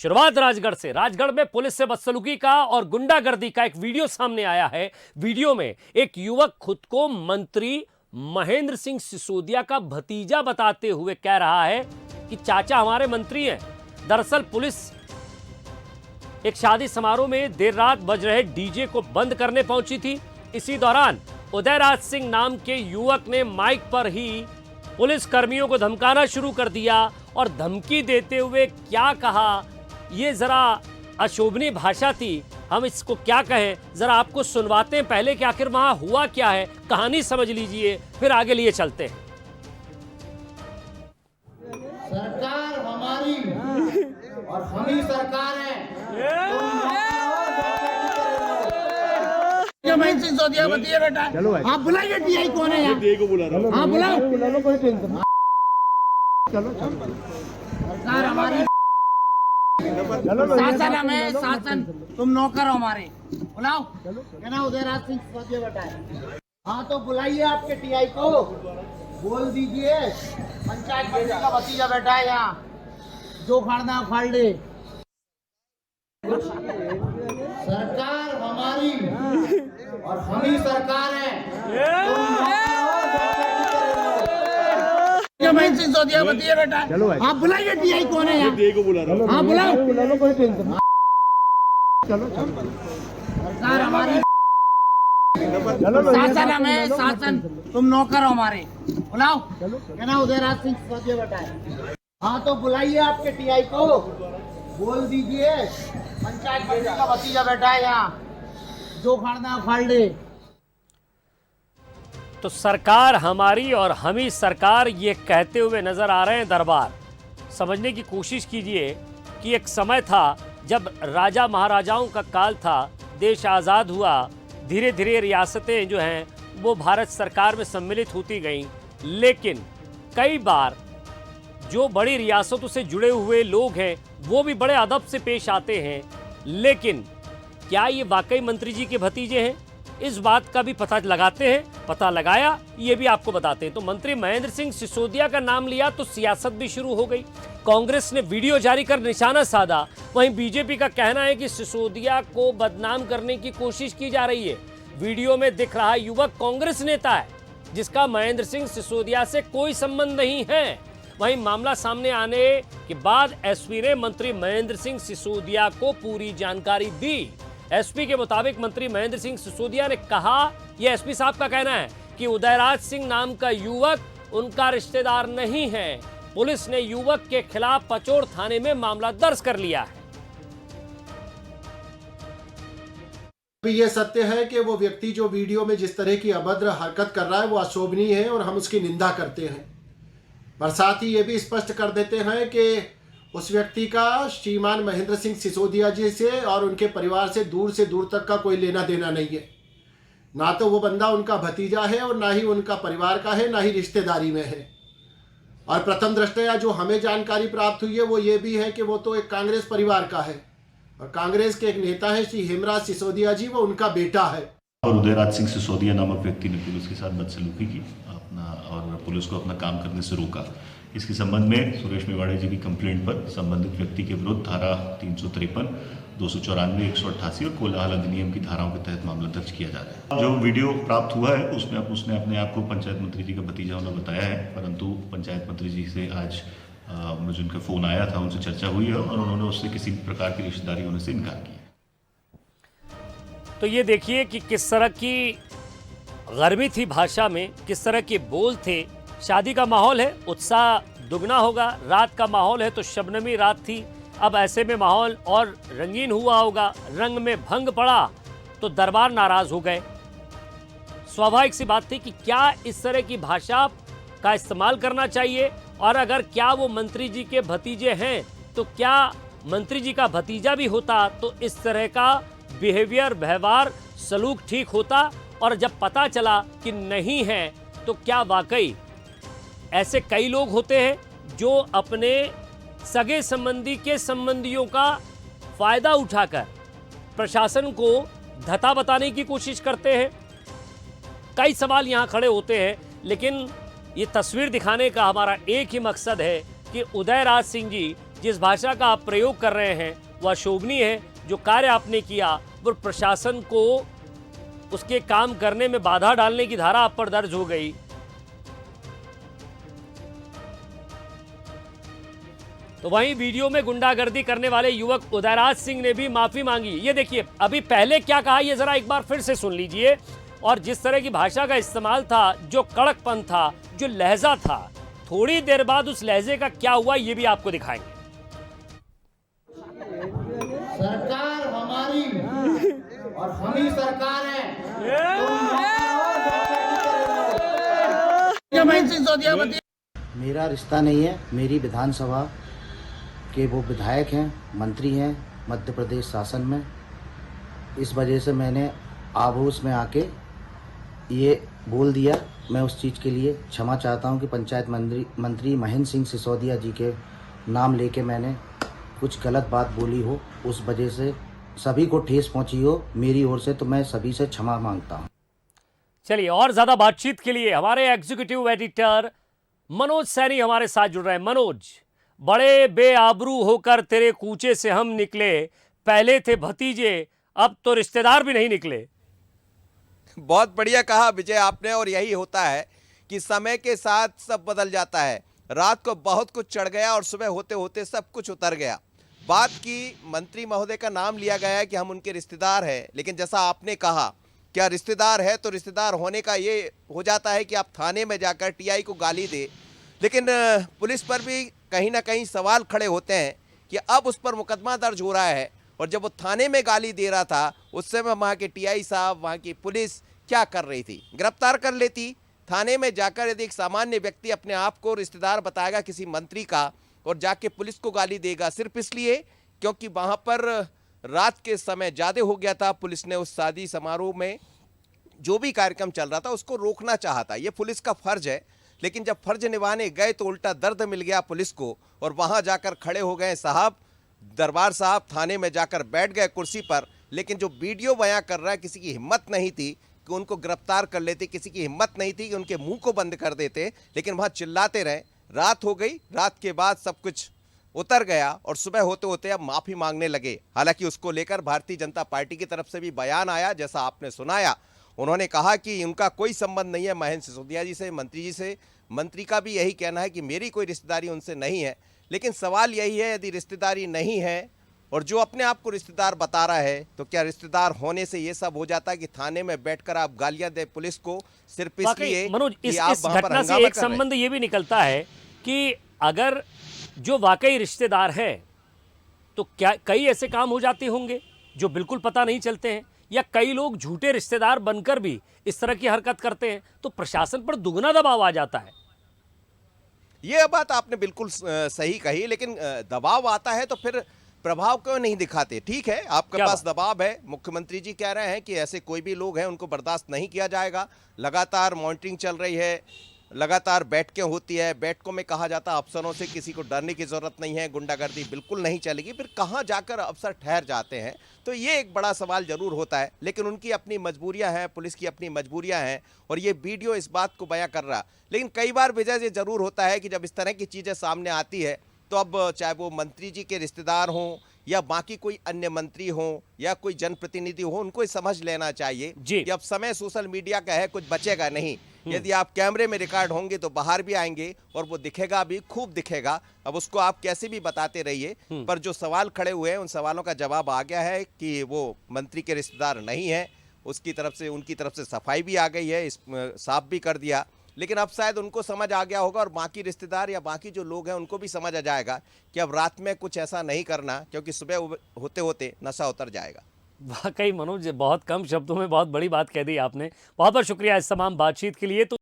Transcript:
शुरुआत राजगढ़ से। राजगढ़ में पुलिस से बदसलूकी का और गुंडागर्दी का एक वीडियो सामने आया है। वीडियो में एक युवक खुद को मंत्री महेंद्र सिंह सिसोदिया का भतीजा बताते हुए कह रहा है कि चाचा हमारे मंत्री हैं। दरअसल पुलिस एक शादी समारोह में देर रात बज रहे डीजे को बंद करने पहुंची थी। इसी दौरान उदयराज सिंह नाम के युवक ने माइक पर ही पुलिस कर्मियों को धमकाना शुरू कर दिया और धमकी देते हुए क्या कहा, ये जरा अशोभनीय भाषा थी। हम इसको क्या कहें, जरा आपको सुनवाते हैं पहले कि आखिर वहां हुआ क्या है। कहानी समझ लीजिए, फिर आगे लिए चलते हैं। सरकार हमारी और हम ही सरकार है। महेंद्र सिंह सिसोदिया बताइए बेटा, आप बुलाइए टीआई कौन है यहाँ? को बुला रहा हूँ। हाँ बुलाओ, कोई टेंशन। चलो सरकार हमारी, शासन हमें, शासन तुम नौकर हो हमारे। बुलाओ, कहना उदयराज सिंह सिसोदिया बेटा है। हाँ तो बुलाइए आपके टीआई को, बोल दीजिए पंचायत मंत्री का भतीजा बैठा है यहाँ, जो खाड़ना खाड़ ले। सरकार हमारी और हम ही सरकार है। महेंद्र सिंह सिसोदिया बताइए बेटा, आप बुलाइए टीआई कौन है यहाँ? को बुला रहा हूँ। हाँ बुलाओ, कोई टेंशन। चलो सरकार हमारी, शासन हमें, शासन तुम नौकर हो हमारे। बुलाओ, कहना उदयराज सिंह सिसोदिया बेटा है। हाँ तो बुलाइए आपके टीआई को, बोल दीजिए पंचायत मंत्री का भतीजा बैठा है यहाँ, जो खाड़ना खाड़ ले। तो सरकार हमारी और हम ही सरकार, ये कहते हुए नजर आ रहे हैं दरबार। समझने की कोशिश कीजिए कि एक समय था जब राजा महाराजाओं का काल था, देश आज़ाद हुआ, धीरे धीरे रियासतें जो हैं वो भारत सरकार में सम्मिलित होती गईं। लेकिन कई बार जो बड़ी रियासतों से जुड़े हुए लोग हैं वो भी बड़े अदब से पेश आते हैं। लेकिन क्या ये वाकई मंत्री जी के भतीजे हैं, इस बात का भी पता लगाते हैं। पता लगाया, ये भी आपको बताते हैं। तो मंत्री महेंद्र सिंह सिसोदिया का नाम लिया तो सियासत भी शुरू हो गई। कांग्रेस ने वीडियो जारी कर निशाना साधा। वहीं बीजेपी का कहना है कि सिसोदिया को बदनाम करने की कोशिश की जा रही है। वीडियो में दिख रहा युवक कांग्रेस नेता है जिसका महेंद्र सिंह सिसोदिया से कोई संबंध नहीं है। वहीं मामला सामने आने के बाद एसपी ने मंत्री महेंद्र सिंह सिसोदिया को पूरी जानकारी दी। एसपी के मुताबिक मंत्री महेंद्र सिंह सिसोदिया ने कहा, यह एसपी साहब का कहना है कि उदयराज सिंह नाम का युवक उनका रिश्तेदार नहीं है। पुलिस ने युवक के खिलाफ पचोर थाने में मामला दर्ज कर लिया है। ये सत्य है कि वो व्यक्ति जो वीडियो में जिस तरह की अभद्र हरकत कर रहा है वो अशोभनीय है और हम उसकी निंदा करते हैं। पर साथ ही ये भी स्पष्ट कर देते हैं कि उस व्यक्ति का श्रीमान महेंद्र सिंह सिसोदिया जी से और उनके परिवार से दूर तक का कोई लेना देना नहीं है। ना तो वो बंदा उनका भतीजा है और ना ही उनका परिवार का है, ना ही रिश्तेदारी में है। और प्रथम दृष्टया जो हमें जानकारी प्राप्त हुई है वो ये भी है कि वो तो एक कांग्रेस परिवार का है और कांग्रेस के एक नेता है श्री हेमराज सिसोदिया जी, वो उनका बेटा है। और उदयराज सिंह सिसोदिया नामक व्यक्ति ने पुलिस के साथ बदसलूकी की और पुलिस को अपना काम करने से रोका। इसके संबंध में सुरेश मेवाड़े जी की कंप्लेंट पर संबंधित व्यक्ति के विरुद्ध धारा 353, 294, 188 और कोलाहल अधिनियम की धाराओं के तहत मामला दर्ज किया जा रहा है। जो वीडियो प्राप्त हुआ है उसमें उसने अपने आप को पंचायत मंत्री जी का भतीजा होना बताया है, परंतु पंचायत मंत्री जी से आज मुझे उनका फ़ोन आया था, उनसे चर्चा हुई है और उन्होंने उससे किसी भी प्रकार की रिश्तेदारी होने से इनकार किया। तो ये देखिए कि किस तरह की गर्मी थी भाषा में, किस तरह के बोल थे। शादी का माहौल है, उत्साह दुगना होगा। रात का माहौल है तो शबनमी रात थी। अब ऐसे में माहौल और रंगीन हुआ होगा। रंग में भंग पड़ा तो दरबार नाराज हो गए। स्वाभाविक सी बात थी कि क्या इस तरह की भाषा का इस्तेमाल करना चाहिए, और अगर क्या वो मंत्री जी के भतीजे हैं तो क्या मंत्री जी का भतीजा भी होता तो इस तरह का बिहेवियर, व्यवहार, सलूक ठीक होता। और जब पता चला कि नहीं है तो क्या वाकई ऐसे कई लोग होते हैं जो अपने सगे संबंधी के संबंधियों का फायदा उठाकर प्रशासन को धता बताने की कोशिश करते हैं। कई सवाल यहां खड़े होते हैं, लेकिन ये तस्वीर दिखाने का हमारा एक ही मकसद है कि उदयराज सिंह जी जिस भाषा का आप प्रयोग कर रहे हैं वह शोभनीय है। जो कार्य आपने किया वो प्रशासन को उसके काम करने में बाधा डालने की धारा आप पर दर्ज हो गई। तो वहीं वीडियो में गुंडागर्दी करने वाले युवक उदयराज सिंह ने भी माफी मांगी। ये देखिए अभी पहले क्या कहा, ये जरा एक बार फिर से सुन लीजिए। और जिस तरह की भाषा का इस्तेमाल था, जो कड़कपन था, जो लहजा था, थोड़ी देर बाद उस लहजे का क्या हुआ ये भी आपको दिखाएंगे। सरकार हमारी और हम ही सरकार है। मेरा रिश्ता नहीं है, मेरी विधानसभा के वो विधायक हैं, मंत्री हैं मध्य प्रदेश शासन में। इस वजह से मैंने आभूष में आके ये बोल दिया। मैं उस चीज़ के लिए क्षमा चाहता हूं कि पंचायत मंत्री महेंद्र सिंह सिसोदिया जी के नाम लेके मैंने कुछ गलत बात बोली हो, उस वजह से सभी को ठेस पहुंची हो मेरी ओर से, तो मैं सभी से क्षमा मांगता हूं। चलिए और ज्यादा बातचीत के लिए हमारे एग्जीक्यूटिव एडिटर मनोज सैनी हमारे साथ जुड़ रहे हैं। मनोज, बड़े बेआबरू होकर तेरे कूचे से हम निकले, पहले थे भतीजे अब तो रिश्तेदार भी नहीं निकले। बहुत बढ़िया कहा विजय आपने, और यही होता है कि समय के साथ सब बदल जाता है। रात को बहुत कुछ चढ़ गया और सुबह होते होते सब कुछ उतर गया। बात की मंत्री महोदय का नाम लिया गया है कि हम उनके रिश्तेदार हैं, लेकिन जैसा आपने कहा क्या रिश्तेदार है तो रिश्तेदार होने का ये हो जाता है कि आप थाने में जाकर टीआई को गाली दे। लेकिन पुलिस पर भी कहीं ना कहीं सवाल खड़े होते हैं कि अब उस पर मुकदमा दर्ज हो रहा है, और जब वो थाने में गाली दे रहा था उस समय वहाँ के टीआई साहब, वहाँ की पुलिस क्या कर रही थी? गिरफ्तार कर लेती। थाने में जाकर यदि एक सामान्य व्यक्ति अपने आप को रिश्तेदार बताएगा किसी मंत्री का और जाके पुलिस को गाली देगा सिर्फ इसलिए क्योंकि वहाँ पर रात के समय ज़्यादा हो गया था, पुलिस ने उस शादी समारोह में जो भी कार्यक्रम चल रहा था उसको रोकना चाहा। ये पुलिस का फर्ज है, लेकिन जब फर्ज निभाने गए तो उल्टा दर्द मिल गया पुलिस को, और वहाँ जाकर खड़े हो गए साहब, दरबार साहब थाने में जाकर बैठ गए कुर्सी पर। लेकिन जो वीडियो बयां कर रहा है, किसी की हिम्मत नहीं थी कि उनको गिरफ्तार कर लेते, किसी की हिम्मत नहीं थी कि उनके मुंह को बंद कर देते, लेकिन वहाँ चिल्लाते रहे। रात हो गई, रात के बाद सब कुछ उतर गया और सुबह होते होते अब माफ़ी मांगने लगे। हालांकि उसको लेकर भारतीय जनता पार्टी की तरफ से भी बयान आया, जैसा आपने सुनाया। उन्होंने कहा कि उनका कोई संबंध नहीं है महेंद्र सिसोदिया जी से, मंत्री जी से। मंत्री का भी यही कहना है कि मेरी कोई रिश्तेदारी उनसे नहीं है। लेकिन सवाल यही है, यदि रिश्तेदारी नहीं है और जो अपने आप को रिश्तेदार बता रहा है, तो क्या रिश्तेदार होने से ये सब हो जाता है कि थाने में बैठकर आप गालियां दे पुलिस को सिर्फ इसलिए? मनोज, कि इस आप वहां पर घटना से हंगामा एक कर रहे हैं। संबंध ये भी निकलता है कि अगर जो वाकई रिश्तेदार है तो क्या कई ऐसे काम हो जाते होंगे जो बिल्कुल पता नहीं चलते हैं, या कई लोग झूठे रिश्तेदार बनकर भी इस तरह की हरकत करते हैं, तो प्रशासन पर दुगना दबाव आ जाता है। ये बात आपने बिल्कुल सही कही, लेकिन दबाव आता है तो फिर प्रभाव क्यों नहीं दिखाते? ठीक है, आपके क्या पास बात? दबाव है, मुख्यमंत्री जी कह रहे हैं कि ऐसे कोई भी लोग हैं उनको बर्दाश्त नहीं किया जाएगा। लगातार मॉनिटरिंग चल रही है, लगातार बैठकें होती है, बैठकों में कहा जाता है अफसरों से किसी को डरने की जरूरत नहीं है, गुंडागर्दी बिल्कुल नहीं चलेगी। फिर कहाँ जाकर अफसर ठहर जाते हैं? तो ये एक बड़ा सवाल जरूर होता है, लेकिन उनकी अपनी मजबूरियां हैं, पुलिस की अपनी मजबूरियां हैं, और ये वीडियो इस बात को बयां कर रहा। लेकिन कई बार विजय ये जरूर होता है कि जब इस तरह की चीज़ें सामने आती है तो अब चाहे वो मंत्री जी के रिश्तेदार हों या बाकी कोई अन्य मंत्री हों या कोई जनप्रतिनिधि हो, उनको समझ लेना चाहिए जी। कि अब समय सोशल मीडिया का है, कुछ बचेगा नहीं। यदि आप कैमरे में रिकॉर्ड होंगे तो बाहर भी आएंगे और वो दिखेगा भी, खूब दिखेगा। अब उसको आप कैसे भी बताते रहिए, पर जो सवाल खड़े हुए हैं उन सवालों का जवाब आ गया है कि वो मंत्री के रिश्तेदार नहीं है। उसकी तरफ से, उनकी तरफ से सफाई भी आ गई है, साफ भी कर दिया। लेकिन अब शायद उनको समझ आ गया होगा और बाकी रिश्तेदार या बाकी जो लोग हैं उनको भी समझ आ जाएगा कि अब रात में कुछ ऐसा नहीं करना, क्योंकि सुबह होते होते नशा उतर जाएगा। वाकई मनोज, बहुत कम शब्दों में बहुत बड़ी बात कह दी आपने। बहुत बहुत शुक्रिया इस तमाम बातचीत के लिए। तो